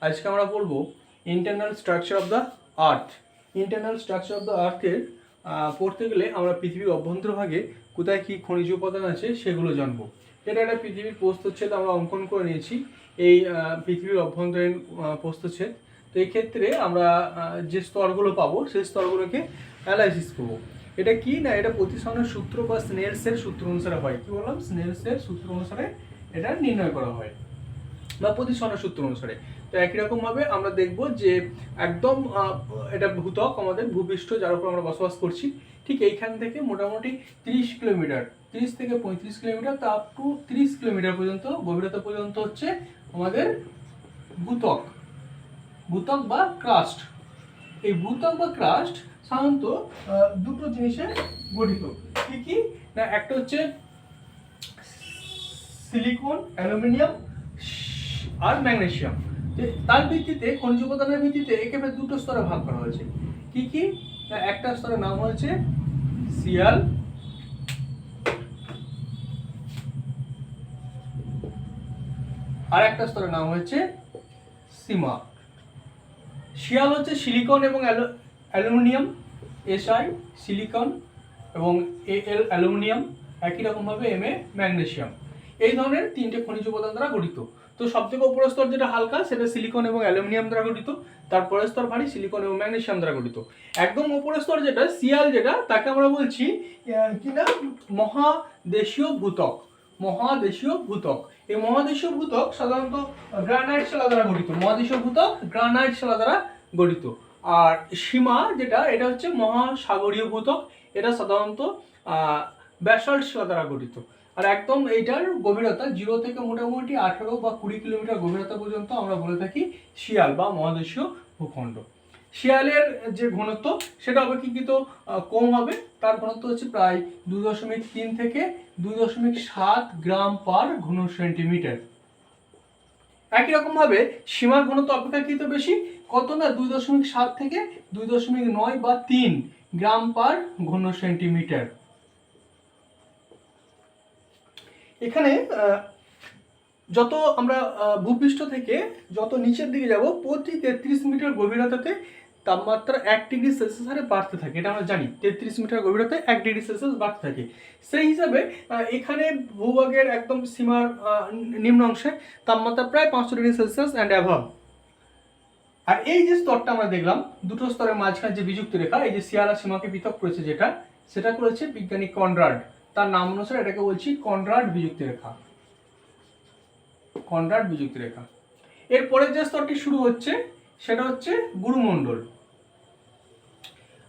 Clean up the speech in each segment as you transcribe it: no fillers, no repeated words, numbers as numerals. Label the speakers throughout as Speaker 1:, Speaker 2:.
Speaker 1: আজকে আমরা বলবো internal structure of the earth. Internal structure of the আর্থের পড়তে গেলে আমরা পৃথিবীর অভ্যন্তরভাগে কোথায় কী খনিজ উপাদান আছে সেগুলো জানবো। এটা একটা পৃথিবীর প্রস্থচ্ছেদ আমরা অঙ্কন করে নিয়েছি, এই পৃথিবীর অভ্যন্তরীণ প্রস্থচ্ছেদ। তো এই ক্ষেত্রে আমরা যে স্তরগুলো পাবো সেই স্তরগুলোকে অ্যানালাইসিস করবো। এটা কি না, এটা প্রতিসরণের সূত্র বা স্নেলসের সূত্র অনুসারে হয়। কি বললাম? স্নেলসের সূত্র অনুসারে এটা নির্ণয় করা হয় বা প্রতিসরণের সূত্র অনুসারে। তো একই রকমভাবে আমরা দেখব যে একদম এটা ভূত্বক, আমাদের ভূপৃষ্ঠ যার উপর আমরা বসবাস করছি, ঠিক এইখান থেকে মোটামুটি 30 কিলোমিটার, 30 থেকে 35 কিলোমিটার তা আপ টু 30 কিলোমিটার পর্যন্ত গভীরতা পর্যন্ত হচ্ছে আমাদের ভূত্বক, ভূত্বক বা ক্রাস্ট। এই ভূত্বক বা ক্রাস্ট সাধারণত দুটো জিনিসে গঠিত। কি কি না, একটা হচ্ছে সিলিকন, অ্যালুমিনিয়াম আর ম্যাগনেসিয়াম। তার ভিত্তিতে খনিজ উপাদানের ভিত্তিতে একেবারে দুটো স্তরে ভাগ করা হয়েছে। কি কি? একটা স্তরের নাম হয়েছে সিয়াল, আর একটা স্তরের নাম হয়েছে সীমা। শিয়াল হচ্ছে সিলিকন এবং অ্যালুমিনিয়াম, এসআই সিলিকন এবং এল অ্যালুমিনিয়াম, একই রকমভাবে এম এ ম্যাগনেসিয়াম। এই ধরনের তিনটে খনিজ উপাদান দ্বারা গঠিত। তো সবথেকে উপরের স্তর যেটা হালকা সেটা সিলিকন এবং অ্যালুমিনিয়াম দ্বারা গঠিত, তারপরের স্তর ভারী সিলিকন এবং ম্যাগনেসিয়াম দ্বারা গঠিত। একদম উপরের স্তর যেটা সিয়াল, যেটা তাকে আমরা বলছি কিনা মহাদেশীয় ভূত্বক। মহাদেশীয় ভূত্বক, এই মহাদেশীয় ভূত্বক সাধারণত গ্রানাইট শিলা দ্বারা গঠিত। মহাদেশীয় ভূত্বক গ্রানাইট শিলা দ্বারা গঠিত। আর সীমা যেটা, এটা হচ্ছে মহাসাগরীয় ভূত্বক, এটা সাধারণত ব্যাসাল্ট শিলা দ্বারা গঠিত। আর একদম এইটার গভীরতা 0 থেকে মোটামুটি 18 বা 20 কিলোমিটার গভীরতা পর্যন্ত আমরা বলে থাকি শিয়াল বা মহাদেশীয় ভূখণ্ড। শিয়ালের যে ঘনত্ব সেটা অপেক্ষাকৃত কম হবে, তার ঘনত্ব হচ্ছে প্রায় 2.3 থেকে 2.7 গ্রাম পার ঘন সেন্টিমিটার। একই রকম ভাবে সীমার ঘনত্ব অপেক্ষাকৃত বেশি, কত না 2.7 থেকে 2.9 বা 3 গ্রাম পার ঘন সেন্টিমিটার। এখানে যত আমরা ভূপৃষ্ঠ থেকে যত নিচের দিকে যাব, প্রতি 33 মিটার গভীরতাতে তাপমাত্রা 1 ডিগ্রি সেলসিয়াস হারে বাড়তে থাকে। এটা আমরা জানি, 33 মিটার গভীরতায় 1 ডিগ্রি সেলসিয়াস বাড়তে থাকে। সেই হিসাবে এখানে ভূভাগের একদম সীমার নিম্ন অংশে তাপমাত্রা প্রায় 500 ডিগ্রি সেলসিয়াস অ্যান্ড অ্যাভাব। আর এই যে স্তরটা আমরা দেখলাম, দুটো স্তরের মাঝখানে যে বিযুক্ত রেখা, এই যে শিয়াল আর সীমাকে পৃথক করেছে যেটা, সেটা করেছে বিজ্ঞানী কনরাড। তার নাম অনুসারে এটাকে বলছি কনরাড বিযুক্তি রেখা। কনরাড বিযুক্তি রেখা। এরপরে যে স্তরটি শুরু হচ্ছে সেটা হচ্ছে গুরুমণ্ডল।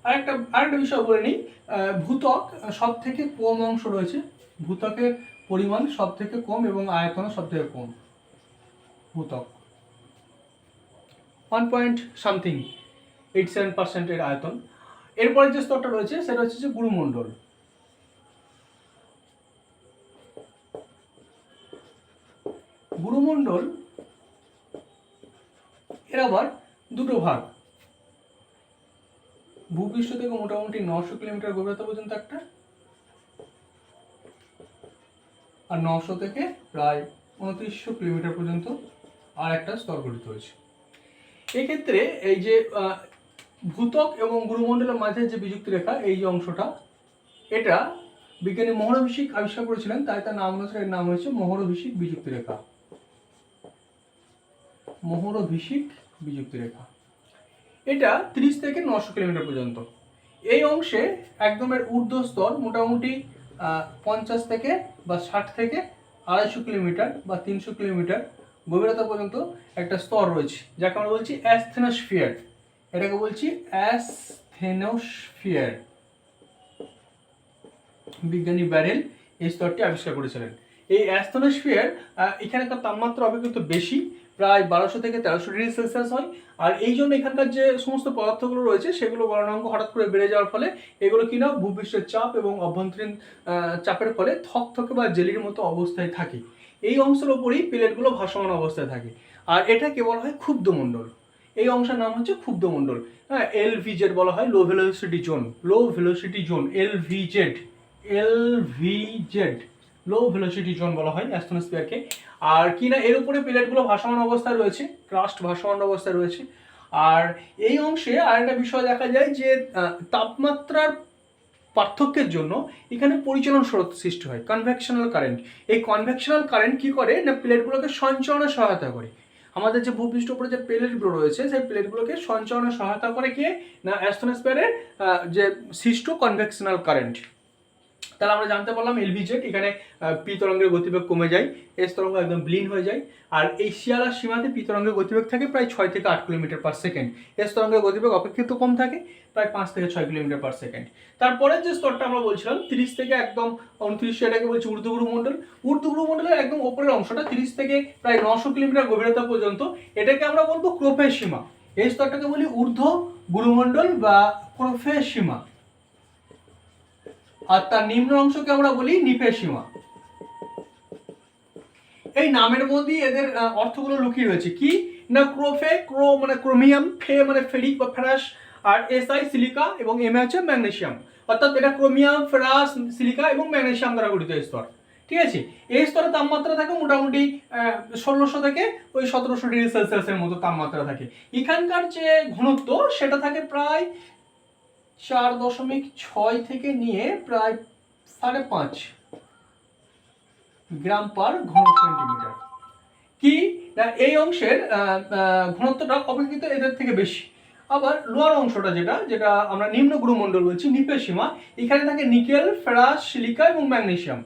Speaker 1: আরেকটা বিষয় বলে নিই, ভূত্বক সব থেকে কম অংশ রয়েছে, ভূত্বকের পরিমাণ সব থেকে কম এবং আয়তন সব থেকে কম। ভূত্বক 1.87% এর আয়তন। এরপরে যে স্তরটা রয়েছে সেটা হচ্ছে যে গুরুমণ্ডল। গুরুমণ্ডল এর আবার দুটো ভাগ, ভূপৃষ্ঠ থেকে মোটামুটি 900 কিলোমিটার গভীরতা পর্যন্ত একটা, আর 900 থেকে প্রায় 2900 কিলোমিটার পর্যন্ত আর একটা স্তর গঠিত হয়েছে। এক্ষেত্রে এই যে ভূত্বক এবং গুরুমণ্ডলের মাঝে যে বিযুক্তি রেখা, এই যে অংশটা, এটা বিজ্ঞানী মোহরভিষিক আবিষ্কার করেছিলেন, তাই তার নাম অনুসারে এর নাম হয়েছে মোহরভিষিক বিযুক্তি রেখা। মোহরভিষিক বিযুক্তি রেখা এটা 30 থেকে 900 কিলোমিটার পর্যন্ত। এই অংশে একদম এর ঊর্ধ্ব স্তর মোটামুটি 50 থেকে বা 60 থেকে 250 কিলোমিটার বা 300 কিলোমিটার গভীরতা পর্যন্ত একটা স্তর রয়েছে, যাকে আমরা বলছি অ্যাসথেনোস্ফিয়ার। এটাকে বলছি অ্যাসথেনোস্ফিয়ার। বিজ্ঞানী ব্যারেল এই স্তরটি আবিষ্কার করেছিলেন। এই অ্যাসথেনোস্ফিয়ার এখানকার তাপমাত্রা অপেক্ষাকৃত বেশি, প্রায় 1200 থেকে 1300 ডিগ্রি সেলসিয়াস হয়। আর এই জন্য এখানকার যে সমস্ত পদার্থগুলো রয়েছে সেগুলো গলনাঙ্ক হঠাৎ করে বেড়ে যাওয়ার ফলে এগুলো কিনা ভূপৃষ্ঠের চাপ এবং অভ্যন্তরীণ চাপের ফলে থকথকে বা জেলির মতো অবস্থায় থাকে। এই অংশের ওপরেই প্লেটগুলো ভাসমান অবস্থায় থাকে, আর এটাকে বলা হয় ক্ষুব্ধমণ্ডল। এই অংশের নাম হচ্ছে ক্ষুব্ধমণ্ডল। হ্যাঁ, এলভিজেড বলা হয়, লো ভেলোসিটি জোন। লো ভেলোসিটি জোন, এলভিজেড। এলভিজেড লো ভেলোসিটি জোন বলা হয় অ্যাস্ট্রোস্ফিয়ারকে। আর কিনা এর উপরে প্লেটগুলো ভাসমান অবস্থায় রয়েছে, ক্রাস্ট ভাসমান অবস্থায় রয়েছে। আর এই অংশে আরেকটা বিষয় দেখা যায় যে তাপমাত্রার পার্থক্যের জন্য এখানে পরিচলন স্রোত সৃষ্টি হয়, কনভেকশনাল কারেন্ট। এই কনভেকশনাল কারেন্ট কি করে না প্লেটগুলোকে সঞ্চরণে সহায়তা করে। আমাদের যে ভূপৃষ্ঠ উপরে যে প্লেটগুলো রয়েছে সেই প্লেটগুলোকে সঞ্চরণে সহায়তা করে কে না অ্যাস্ট্রোস্ফিয়ারের যে সৃষ্ট কনভেকশনাল কারেন্ট। তাহলে আমরা জানতে পারলাম এলভিজেড এখানে পি তরঙ্গের গতিবেগ কমে যায়, এস তরঙ্গ একদম বিলীন হয়ে যায়। আর এই শিয়ালার সীমাতে পি তরঙ্গের গতিবেগ থাকে প্রায় 6 থেকে 8 কিলোমিটার পার সেকেন্ড, এস তরঙ্গের গতিবেগ অপেক্ষিত কম থাকে প্রায় 5 থেকে 6 কিলোমিটার পার সেকেন্ড। তারপরে যে স্তরটা আমরা বলছিলাম 30 থেকে একদম 29, এটাকে বলছি ঊর্ধ্বগুরু মণ্ডল। ঊর্ধ্বগুরু মণ্ডলের একদম উপরের অংশটা 30 থেকে প্রায় 900 কিলোমিটার গভীরতা পর্যন্ত, এটাকে আমরা বলবো ক্রোফের সীমা। এই স্তরটাকে বলি ঊর্ধ্ব গুরুমণ্ডল বা ক্রোফের সীমা। আর তার নিম্ন অংশকে আমরা বলি নিফের সীমা। এই নামের মধ্যেই এদের অর্থগুলো লুকিয়ে রয়েছে কি না ক্রোফে, ক্রো মানে ক্রোমিয়াম, ফে মানে ফেরিক বা ফেরাস, আর এসআই সিলিকা এবং এম হচ্ছে ম্যাগনেসিয়াম। অর্থাৎ এটা ক্রোমিয়াম, ফেরাস, সিলিকা এবং ম্যাগনেসিয়াম দ্বারা গঠিত স্তর। ঠিক আছে, এই স্তরে তাপমাত্রা থাকে মোটামুটি 1600 থেকে ওই 1700 ডিগ্রি সেলসিয়াসের মতো তাপমাত্রা থাকে। এখানকার যে ঘনত্ব সেটা থাকে প্রায় 4.6 থেকে নিয়ে প্রায় 5.5 গ্রাম পার ঘন সেন্টিমিটার। কি না এই অংশের ঘনত্বটা অপেক্ষিত এদের থেকে বেশি। আবার লোয়ার অংশটা যেটা যেটা আমরা নিম্ন গুরুমণ্ডল বলছি নিপের সীমা, এখানে থাকে নিকেল, ফেরাস, সিলিকা এবং ম্যাগনেসিয়াম।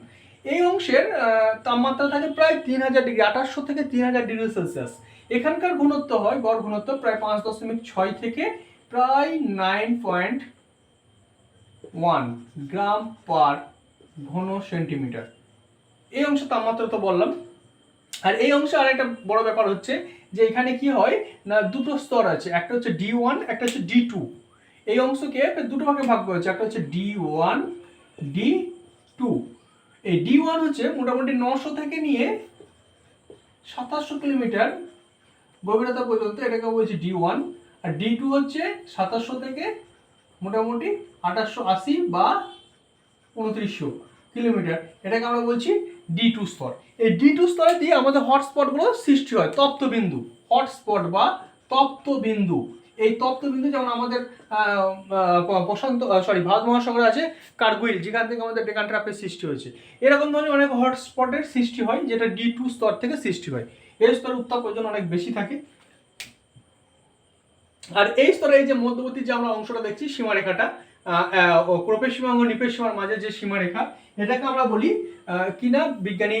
Speaker 1: এই অংশের তাপমাত্রা থাকে প্রায় 3000 ডিগ্রি, 2800 থেকে 3000 ডিগ্রি সেলসিয়াস। এখানকার ঘনত্ব হয় গড় ঘনত্ব প্রায় 5.6 থেকে প্রায় 9.1 গ্রাম পার ঘন সেন্টিমিটার। এই অংশে তাপমাত্রা তো বললাম। আর এই অংশে আর একটা বড় ব্যাপার হচ্ছে যে এখানে কি হয় না দুটো স্তর আছে, একটা হচ্ছে D1, একটা হচ্ছে D2। এই অংশকে দুটো ভাগে ভাগ করেছে, একটা হচ্ছে D1, D2। এই D1 হচ্ছে মোটামুটি 900 থেকে নিয়ে 2700 কিলোমিটার গভীরতা পর্যন্ত, এটাকে বলছি D1। আর D2 হচ্ছে 2700 থেকে মোটামুটি 2880 বা 2900 কিলোমিটার, এটাকে আমরা বলছি D2 স্তর। এই D2 স্তরে দিয়ে আমাদের হটস্পটগুলো সৃষ্টি হয়, তপ্তবিন্দু, হটস্পট বা তপ্তবিন্দু। এই তপ্তবিন্দু যেমন আমাদের ভারত মহাসাগরে আছে কার্গুইল, যেখান থেকে আমাদের ডেকান ট্র্যাপের সৃষ্টি হয়েছে। এরকম ধরনের অনেক হটস্পটের সৃষ্টি হয় যেটা D2 স্তর থেকে সৃষ্টি হয়। এই স্তরে উত্তাপ ওজন অনেক বেশি থাকে। আর এই স্তরে এই যে মধ্যবর্তী যে আমরা অংশটা দেখছি সীমারেখাটা, ক্রোপের সীমা এবং নিপের সীমার মাঝে যে সীমারেখা, এটাকে আমরা বলি কিনা বিজ্ঞানী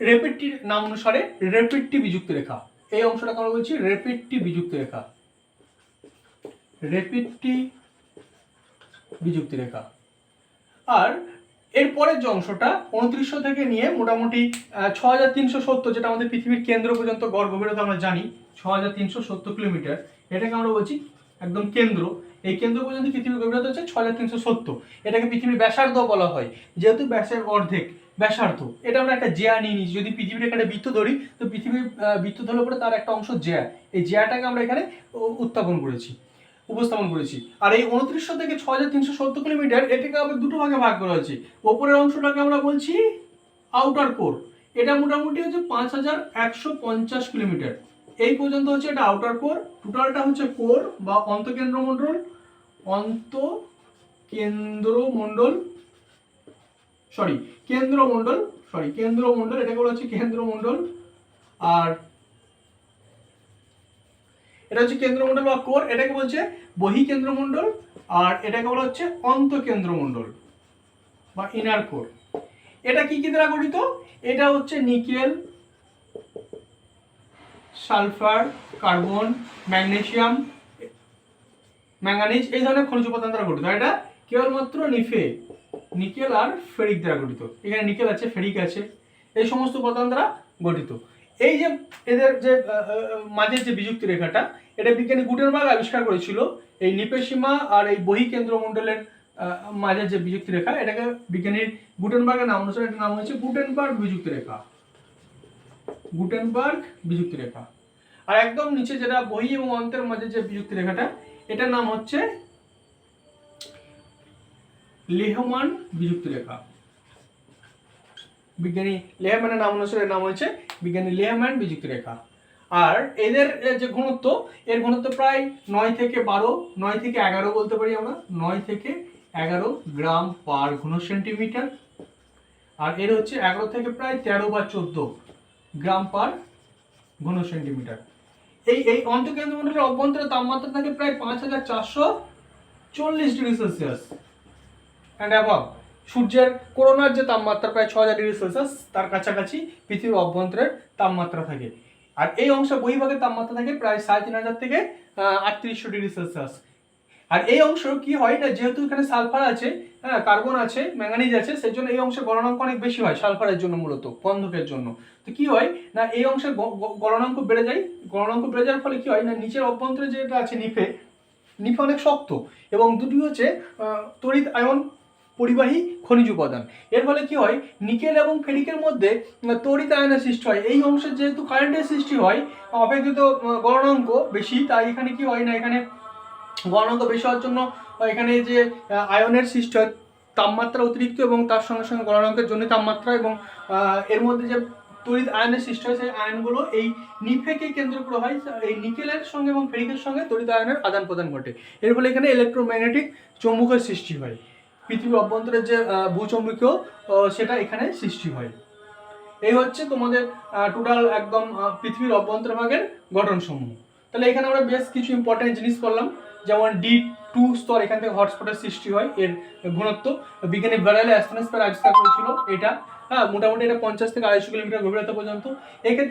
Speaker 1: রেপিডটি নাম অনুসারে রেপিডটি বিযুক্ত রেখা। এই অংশটাকে আমরা বলছি রেপিডটি বিযুক্ত রেখা, রেপিডটি বিযুক্ত রেখা। আর এরপরের যে অংশটা 2900 থেকে নিয়ে মোটামুটি 6370, যেটা আমাদের পৃথিবীর কেন্দ্র পর্যন্ত গড় গভীরতা আমরা জানি 6370 কিলোমিটার, এটাকে আমরা বলছি একদম কেন্দ্র। এই কেন্দ্র পর্যন্ত পৃথিবীর গভীরতা হচ্ছে 6370। এটাকে পৃথিবীর ব্যাসার্ধ বলা হয়, যেহেতু ব্যাসের অর্ধেক ব্যাসার্ধ। এটা আমরা একটা জ্যা নিয়ে নিচ্ছি, যদি পৃথিবীর একটা বৃত্ত ধরি তো পৃথিবীর বৃত্ত ধরলে পরে তার একটা অংশ জ্যা, এই জ্যাটাকে আমরা এখানে উপস্থাপন করেছি। আর এই 2900 থেকে 6370 কিলোমিটার, এটাকে আবার দুটো ভাগে ভাগ করা হয়েছে। ওপরের অংশটাকে আমরা বলছি আউটার কোর, এটা মোটামুটি হচ্ছে 5150 কিলোমিটার। এই পর্যন্ত হচ্ছে এটা আউটার কোর। টোটালটা হচ্ছে কোর বা অন্তঃকেন্দ্রমণ্ডল, কেন্দ্রমণ্ডল, এটাকে বলা হচ্ছে কেন্দ্রমণ্ডল। আর এটা হচ্ছে কেন্দ্রমণ্ডল বা কোর, এটাকে বলছে বহিঃকেন্দ্রমণ্ডল। আর এটাকে বলা হচ্ছে অন্তঃকেন্দ্রমণ্ডল বা ইনার কোর। এটা কি কি দ্বারা গঠিত? এটা হচ্ছে nickel, sulphur, carbon, magnesium, manganese, এই ধরনের খনিজ উপাদান দ্বারা গঠিত। এটা কেবলমাত্র নিকেল আর ফেরিক দ্বারা গঠিত। এখানে নিকেল আছে, ফেরিক আছে, এই সমস্ত উপাদান দ্বারা গঠিত। এই যে এদের যে মাঝের যে বিযুক্তি রেখাটা, এটা বিজ্ঞানী গুটেনবার্গ আবিষ্কার করেছিল। এই নিপের সীমা আর এই বহিঃকেন্দ্রমণ্ডলের মাঝের যে বিযুক্তি রেখা, এটাকে বিজ্ঞানীর গুটেনবার্গের নাম অনুসারে এটার নাম হয়েছে গুটেনবার্গ বিযুক্তি রেখা, গুটেনবার্গ বিযুক্তি রেখা। আর একদম নিচে যেটা বহি এবং অন্তের মাঝে যে বিযুক্তি রেখাটা, এটার নাম হচ্ছে লেহমান বিযুক্তি রেখা। বিজ্ঞানী লেহম্যানের নাম অনুসারে নাম হয়েছে বিজ্ঞানী লেহম্যান বিযুক্ত রেখা। আর এদের যে ঘনত্ব, এর ঘনত্ব প্রায় 9 থেকে 12, 9 থেকে 11 বলতে পারি আমরা, 9 থেকে 11 গ্রাম পার ঘন সেন্টিমিটার। আর এর হচ্ছে 11 থেকে প্রায় 13 বা 14 গ্রাম পার ঘন সেন্টিমিটার। এই অন্তঃকেন্দ্রমণ্ডলের অভ্যন্তরে তাপমাত্রা থাকে প্রায় 5440 ডিগ্রি সেলসিয়াস অ্যান্ড অ্যাবভ। সূর্যের করোনার যে তাপমাত্রা প্রায় 6000 ডিগ্রি সেলসিয়াস, তার কাছাকাছি পৃথিবীর অভ্যন্তরের তাপমাত্রা থাকে। আর এই অংশে বহির্ভাগের তাপমাত্রা থাকে প্রায় 3500 থেকে 3800 ডিগ্রি সেলসিয়াস। আর এই অংশ কি হয় না, যেহেতু এখানে সালফার আছে, হ্যাঁ, কার্বন আছে, ম্যাঙ্গানিজ আছে, সেই জন্য এই অংশের গলনাঙ্ক অনেক বেশি হয় সালফারের জন্য, মূলত গন্ধকের জন্য। তো কি হয় না, এই অংশের গলনাঙ্ক বেড়ে যায়। গলনাঙ্ক বেড়ে যাওয়ার ফলে কি হয় না, নিচের অভ্যন্তরে যেটা আছে নিফে অনেক শক্ত, এবং দুটি হচ্ছে তড়িৎ আয়ন পরিবাহী খনিজ উপাদান। এর ফলে কি হয়, নিকেল এবং ফেরিকের মধ্যে তড়িৎ আয়নের সৃষ্টি হয়। এই অংশে যেহেতু কারেন্টের সৃষ্টি হয়, অপেক্ষিত গলনাঙ্ক বেশি, তাই এখানে কি হয় না, এখানে গলনাঙ্ক বেশি হওয়ার জন্য এখানে যে আয়নের সৃষ্টি হয়, তাপমাত্রা অতিরিক্ত এবং তার সঙ্গে সঙ্গে গলনাঙ্কের জন্য তাপমাত্রা, এবং এর মধ্যে যে তড়িৎ আয়নের সৃষ্টি হয়, সেই আয়নগুলো এই নিফেকে কেন্দ্র করে হয়। এই নিকেলের সঙ্গে এবং ফেরিকের সঙ্গে তড়িৎ আয়নের আদান প্রদান ঘটে। এর ফলে এখানে ইলেকট্রোম্যাগনেটিক চৌম্বকের সৃষ্টি হয়। পৃথিবীর অভ্যন্তরের যে ভূচৌম্বকীয় সেটা এখানে সৃষ্টি হয়। এই হচ্ছে তোমাদের টোটাল একদম পৃথিবীর অভ্যন্তর ভাগের গঠনসমূহ। তাহলে এখানে আমরা বেশ কিছু ইম্পর্টেন্ট জিনিস পড়লাম, যেমন D2 স্তর, এখান থেকে হটস্পটের সৃষ্টি হয়। এর ঘনত্ব বিজ্ঞানী ভ্যারালে অ্যাস্ট্রোস্ফিয়ার আবিষ্কার করেছিল এটা। হ্যাঁ, মোটামুটি এটা 50 থেকে 250 কিলোমিটার গভীরতা পর্যন্ত। এক্ষেত্রে